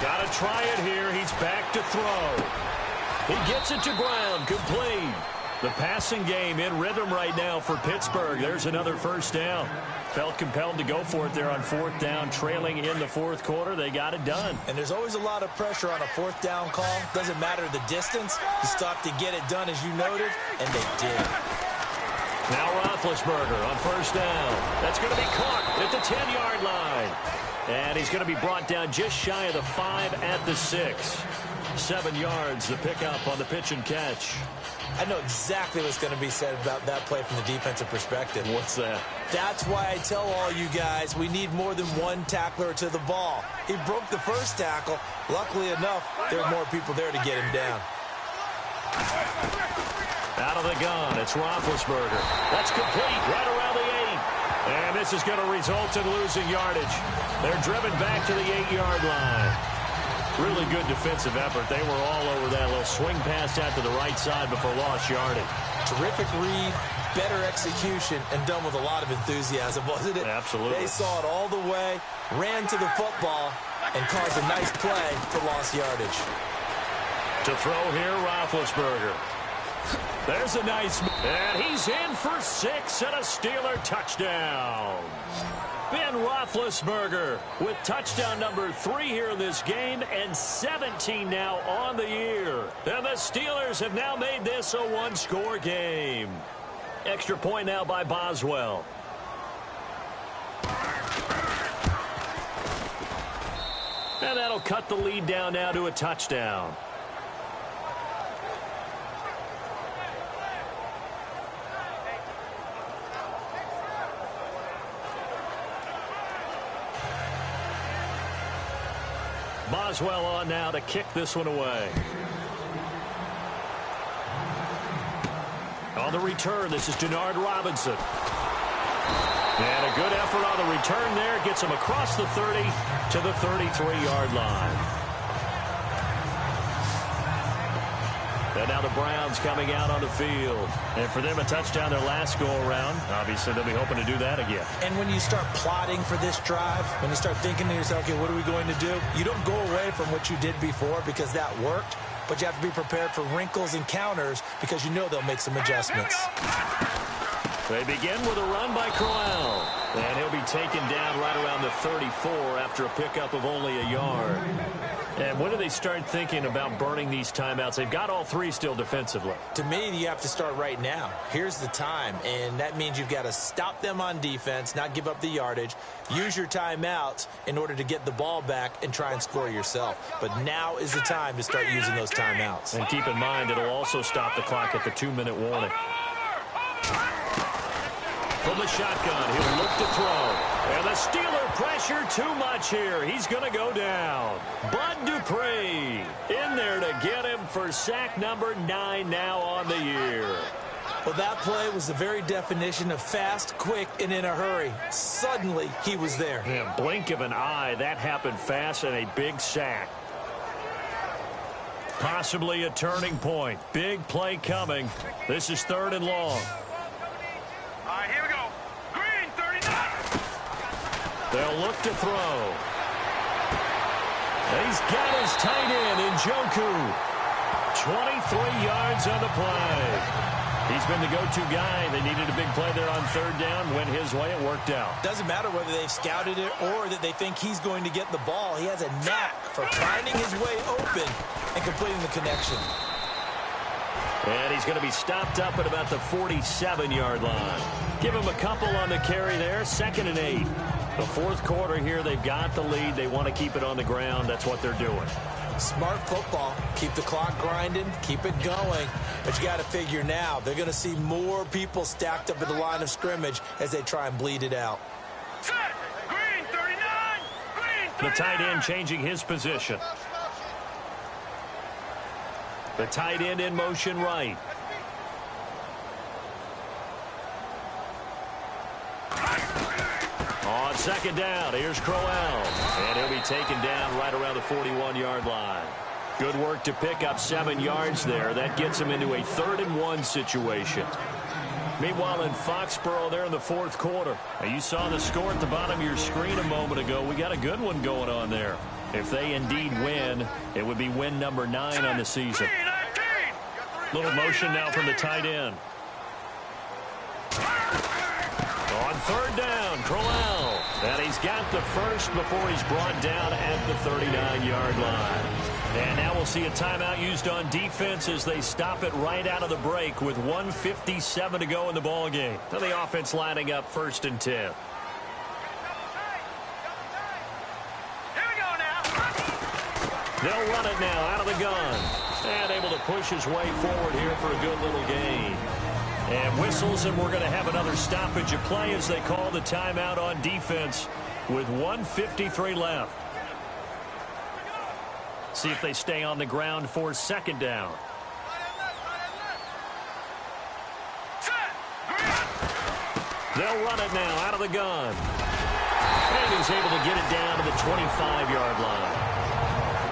Got to try it here. He's back to throw. He gets it to Brown, complete. The passing game in rhythm right now for Pittsburgh. There's another first down. Felt compelled to go for it there on 4th down, trailing in the 4th quarter. They got it done. And there's always a lot of pressure on a 4th down call. Doesn't matter the distance. You still have to get it done, as you noted, and they did. Now Roethlisberger on first down. That's going to be caught at the 10-yard line. And he's going to be brought down just shy of the 5 at the 6. 7 yards, the pickup on the pitch and catch. I know exactly what's going to be said about that play from the defensive perspective. What's that? That's why I tell all you guys we need more than one tackler to the ball. He broke the first tackle. Luckily enough, there were more people there to get him down. Out of the gun, it's Roethlisberger. That's complete right around the 8. And this is going to result in losing yardage. They're driven back to the 8-yard line. Really good defensive effort. They were all over that little swing pass out to the right side before lost yardage. Terrific read, better execution, and done with a lot of enthusiasm, wasn't it? Absolutely. They saw it all the way, ran to the football, and caused a nice play for lost yardage. To throw here, Roethlisberger. There's a nice, and he's in for 6 and a Steeler touchdown. Ben Roethlisberger with touchdown number 3 here in this game, and 17 now on the year. And the Steelers have now made this a 1-score game. Extra point now by Boswell. And that'll cut the lead down now to a touchdown. Boswell on now to kick this one away. On the return, this is Denard Robinson. And a good effort on the return there. Gets him across the 30 to the 33-yard line. And now the Browns coming out on the field. And for them, a touchdown their last go-around. Obviously, they'll be hoping to do that again. And when you start plotting for this drive, when you start thinking to yourself, okay, what are we going to do? You don't go away from what you did before because that worked, but you have to be prepared for wrinkles and counters because you know they'll make some adjustments. They begin with a run by Crowell. And he'll be taken down right around the 34 after a pickup of only a yard. And when do they start thinking about burning these timeouts? They've got all 3 still defensively. To me, you have to start right now. Here's the time, and that means you've got to stop them on defense, not give up the yardage, use your timeouts in order to get the ball back and try and score yourself. But now is the time to start using those timeouts. And keep in mind, it'll also stop the clock at the 2-minute warning. from the shotgun. He'll look to throw. And the Steeler pressure too much here. He's going to go down. Bud Dupree in there to get him for sack number 9 now on the year. Well, that play was the very definition of fast, quick, and in a hurry. Suddenly, he was there. Yeah, blink of an eye. That happened fast and a big sack. Possibly a turning point. Big play coming. This is 3rd and long. All right, here we go. Green, 39. They'll look to throw. And he's got his tight end in Njoku. 23 yards on the play. He's been the go-to guy. They needed a big play there on 3rd down. Went his way. It worked out. Doesn't matter whether they've scouted it or that they think he's going to get the ball. He has a knack for finding his way open and completing the connection. And he's going to be stopped up at about the 47-yard line. Give him a couple on the carry there. 2nd and 8. The 4th quarter here, they've got the lead. They want to keep it on the ground. That's what they're doing. Smart football. Keep the clock grinding. Keep it going. But you got to figure now, they're going to see more people stacked up at the line of scrimmage as they try and bleed it out. Set. Green, 39. Green, 39. The tight end changing his position. The tight end in motion right. On 2nd down, here's Crowell. And he'll be taken down right around the 41-yard line. Good work to pick up 7 yards there. That gets him into a 3rd and 1 situation. Meanwhile, in Foxborough there in the 4th quarter. Now, you saw the score at the bottom of your screen a moment ago. We got a good one going on there. If they indeed win, it would be win number 9 on the season. Little motion now from the tight end. On 3rd down, Crowell. And he's got the first before he's brought down at the 39-yard line. And now we'll see a timeout used on defense as they stop it right out of the break with 1:57 to go in the ballgame. Now the offense lining up 1st and 10. Here we go now. They'll run it now out of the gun. And able to push his way forward here for a good little gain. And whistles, and we're going to have another stoppage of play as they call the timeout on defense with 1:53 left. See if they stay on the ground for 2nd down. They'll run it now out of the gun. And he's able to get it down to the 25-yard line.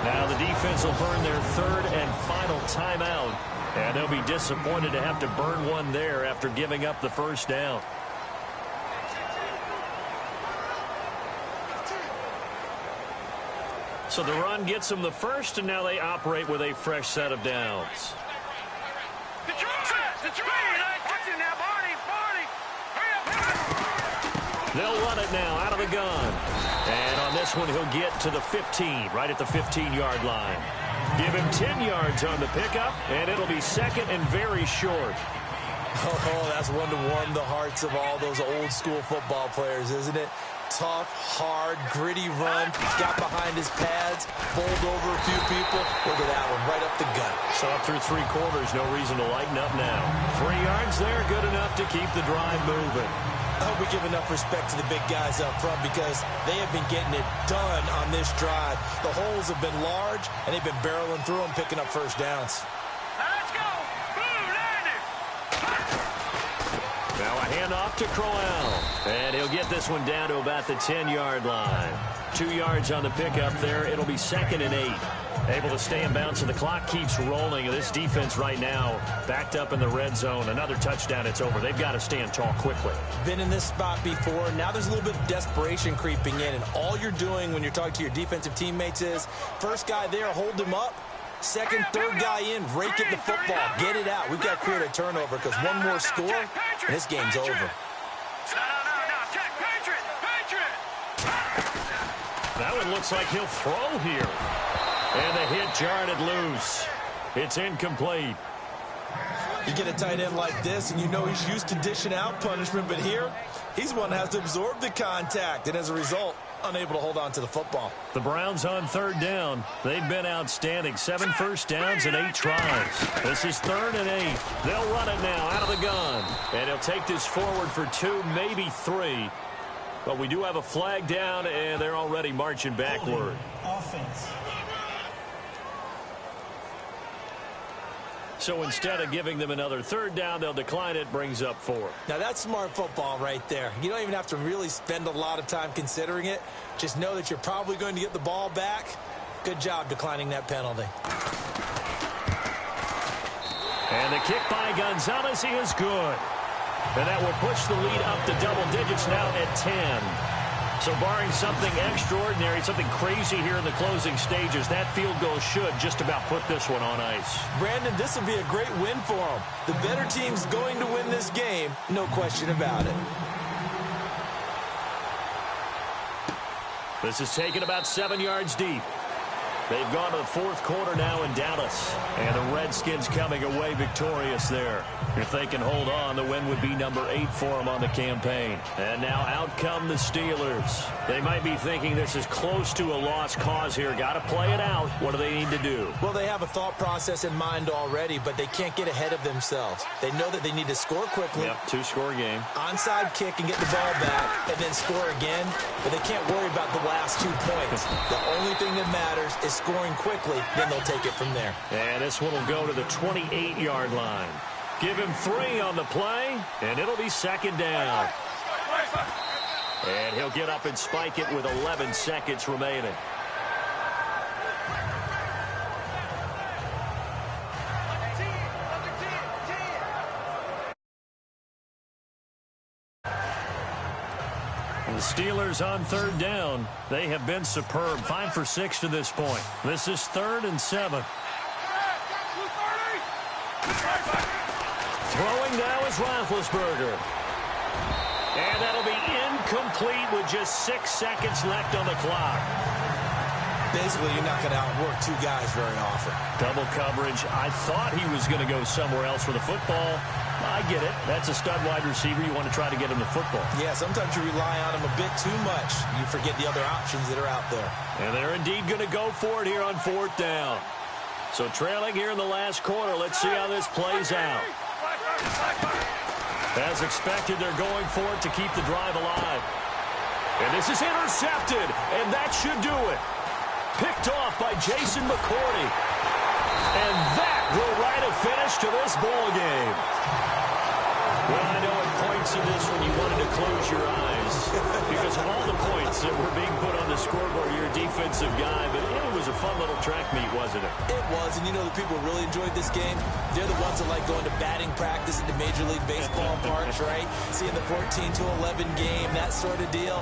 Now the defense will burn their 3rd and final timeout. And they'll be disappointed to have to burn one there after giving up the 1st down. So the run gets them the first, and now they operate with a fresh set of downs. They'll run it now out of the gun. And on this one, he'll get to the 15, right at the 15-yard line. Give him 10 yards on the pickup, and it'll be 2nd and very short. Oh, that's one to warm the hearts of all those old-school football players, isn't it? Tough, hard, gritty run. Got behind his pads, bowled over a few people. Look at that one, right up the gut. So up through 3 quarters, no reason to lighten up now. 3 yards there, good enough to keep the drive moving. I hope we give enough respect to the big guys up front because they have been getting it done on this drive. The holes have been large, and they've been barreling through them, picking up 1st downs. Let's go. Now a handoff to Crowell. And he'll get this one down to about the 10-yard line. 2 yards on the pickup there. It'll be 2nd and 8. Able to stay in bounds, and the clock keeps rolling. This defense right now backed up in the red zone. Another touchdown, it's over. They've got to stand tall quickly. Been in this spot before. Now there's a little bit of desperation creeping in, and all you're doing when you're talking to your defensive teammates is first guy there, hold him up. 2nd, 3rd guy in, rake at the football. Get it out. We've got to create a turnover because one more score, and this game's over. That one looks like he'll throw here. And the hit jarred it loose. It's incomplete. You get a tight end like this, and you know he's used to dishing out punishment, but here, he's one that has to absorb the contact, and as a result, unable to hold on to the football. The Browns on third down. They've been outstanding. 7 first downs and 8 tries. This is 3rd and 8. They'll run it now out of the gun. And he'll take this forward for 2, maybe 3. But we do have a flag down, and they're already marching backward. Offense. So instead of giving them another 3rd down, they'll decline it, brings up 4. Now, that's smart football right there. You don't even have to really spend a lot of time considering it. Just know that you're probably going to get the ball back. Good job declining that penalty. And the kick by Gonzalez, he is good. And that will push the lead up to double digits now at 10. So barring something extraordinary, something crazy here in the closing stages, that field goal should just about put this one on ice. Brandon, this will be a great win for them. The better team's going to win this game, no question about it. This is taken about 7 yards deep. They've gone to the 4th quarter now in Dallas. And the Redskins coming away victorious there. If they can hold on, the win would be number 8 for them on the campaign. And now out come the Steelers. They might be thinking this is close to a lost cause here. Got to play it out. What do they need to do? Well, they have a thought process in mind already, but they can't get ahead of themselves. They know that they need to score quickly. Yep, 2-score game. Onside kick and get the ball back and then score again. But they can't worry about the last 2 points. The only thing that matters is scoring quickly, then they'll take it from there. And this one will go to the 28-yard line. Give him 3 on the play, and it'll be 2nd down. And he'll get up and spike it with 11 seconds remaining. The Steelers on 3rd down. They have been superb. 5 for 6 to this point. This is 3rd and 7. Throwing now is Roethlisberger. And that'll be incomplete with just 6 seconds left on the clock. Basically, you're not going to outwork 2 guys very often. Double coverage. I thought he was going to go somewhere else for the football. I get it. That's a stud wide receiver. You want to try to get him the football. Yeah, sometimes you rely on him a bit too much. You forget the other options that are out there. And they're indeed going to go for it here on 4th down. So trailing here in the last quarter. Let's see how this plays out. As expected, they're going for it to keep the drive alive. And this is intercepted, and that should do it. Picked off by Jason McCourty. And that will write a finish to this ball game. Well, I know at points in this one you wanted to close your eyes because of all the points that were being put on the scoreboard. You're a defensive guy, but it was a fun little track meet, wasn't it? It was, and you know the people who really enjoyed this game? They're the ones that like going to batting practice at the Major League Baseball parks, right? Seeing the 14-11 game, that sort of deal.